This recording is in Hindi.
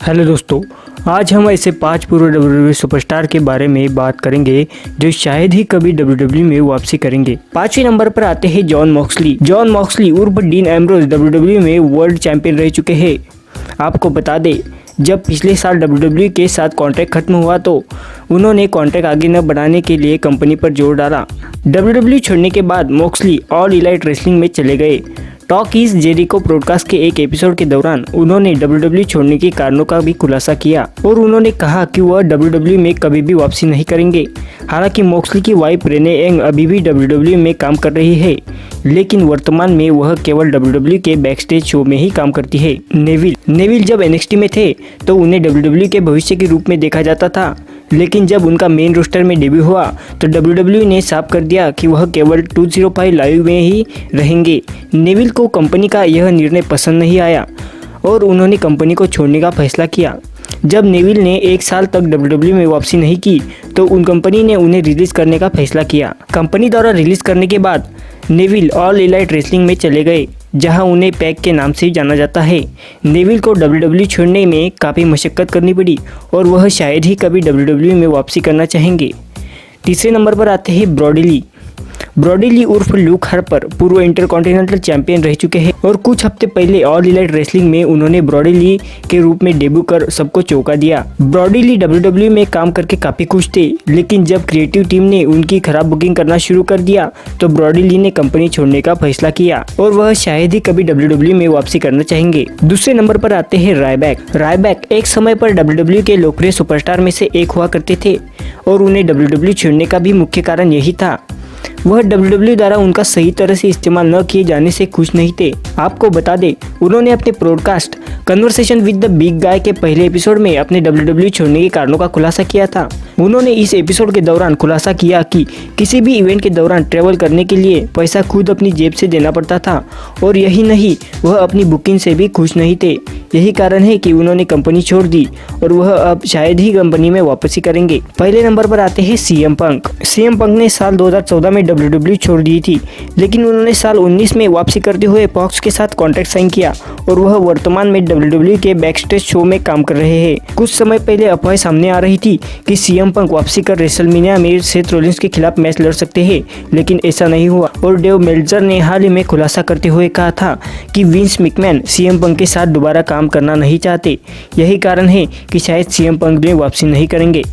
हेलो दोस्तों, आज हम ऐसे 5 पूर्व WWE सुपरस्टार के बारे में बात करेंगे जो शायद ही कभी WWE में वापसी करेंगे। 5वें नंबर पर आते हैं जॉन मॉक्सली। जॉन मॉक्सली उर्फ डीन एम्ब्रोज WWE में वर्ल्ड चैंपियन रह चुके हैं। आपको बता दें, जब पिछले साल WWE के साथ कॉन्ट्रैक्ट खत्म हुआ तो उन्होंने कॉन्ट्रैक्ट आगे न बढ़ाने के लिए कंपनी पर जोर डाला। WWE छोड़ने के बाद मॉक्सली ऑल इलाइट रेसलिंग में चले गए। टॉक इज जेरिको ब्रॉडकास्ट के एक एपिसोड के दौरान उन्होंने WWE छोड़ने के कारणों का भी खुलासा किया और उन्होंने कहा कि वह WWE में कभी भी वापसी नहीं करेंगे। हालांकि मॉक्सली की वाइफ रेने एंग अभी भी WWE में काम कर रही है, लेकिन वर्तमान में वह केवल WWE के बैकस्टेज शो में ही काम करती है। नेविल जब NXT में थे तो उन्हें WWE के भविष्य के रूप में देखा जाता था, लेकिन जब उनका मेन रोस्टर में डेब्यू हुआ तो WWE ने साफ कर दिया कि वह केवल 205 लाइव में ही रहेंगे। नेविल को कंपनी का यह निर्णय पसंद नहीं आया और उन्होंने कंपनी को छोड़ने का फैसला किया। जब नेविल ने 1 साल तक WWE में वापसी नहीं की तो उन कंपनी ने उन्हें रिलीज करने का फैसला किया। कंपनी द्वारा रिलीज करने के बाद नेविल ऑल इलाइट रेसलिंग में चले गए, जहां उन्हें पैक के नाम से जाना जाता है। नेविल को WWE छोड़ने में काफ़ी मशक्कत करनी पड़ी और वह शायद ही कभी WWE में वापसी करना चाहेंगे। तीसरे नंबर पर आते हैं ब्रॉडी ली उर्फ लूक हार्पर पूर्व इंटरकॉन्टिनेंटल चैंपियन रह चुके हैं और कुछ हफ्ते पहले ऑल इलाइट रेसलिंग में उन्होंने ब्रॉडी ली के रूप में डेब्यू कर सबको चौंका दिया। ब्रॉडी ली WWE में काम करके काफी खुश थे, लेकिन जब क्रिएटिव टीम ने उनकी खराब बुकिंग करना शुरू कर दिया तो ब्रॉडी ली ने कंपनी छोड़ने का फैसला किया और वह शायद ही कभी WWE में वापसी करना चाहेंगे। दूसरे नंबर पर आते हैं रायबैक एक समय पर WWE के लोकप्रिय सुपरस्टार में से एक हुआ करते थे और उन्हें WWE छोड़ने का भी मुख्य कारण यही था। वह WWE द्वारा उनका सही तरह से इस्तेमाल न किए जाने से खुश नहीं थे। आपको बता दें, उन्होंने अपने podcast conversation with the big guy के पहले एपिसोड में अपने WWE छोड़ने के कारणों का खुलासा किया था। उन्होंने इस एपिसोड के दौरान खुलासा किया कि किसी भी इवेंट के दौरान ट्रैवल करने के लिए पैसा खुद अपनी जेब से देना पड़ता था और यही नहीं, वह अपनी बुकिंग से भी खुश नहीं थे। यही कारण है कि उन्होंने कंपनी छोड़ दी और वह अब शायद ही कंपनी में वापसी करेंगे। पहले नंबर पर आते हैं CM पंक ने साल 2014 में WWE छोड़ दी थी, लेकिन उन्होंने साल 19 में वापसी करते हुए फॉक्स के साथ कॉन्ट्रैक्ट साइन किया और वह वर्तमान में WWE के बैकस्टेज शो में काम कर रहे हैं। कुछ समय पहले अफवाह सामने आ रही थी कि CM पंक वापसी कर रेसलमेनिया में सेथ रॉलिंस के खिलाफ मैच लड़ सकते हैं, लेकिन ऐसा नहीं हुआ और डेव मेल्जर ने हाल ही में खुलासा करते हुए कहा था कि विंस मैकमैन CM पंक के साथ दोबारा काम करना नहीं चाहते। यही कारण है कि शायद CM पंक में वापसी नहीं करेंगे।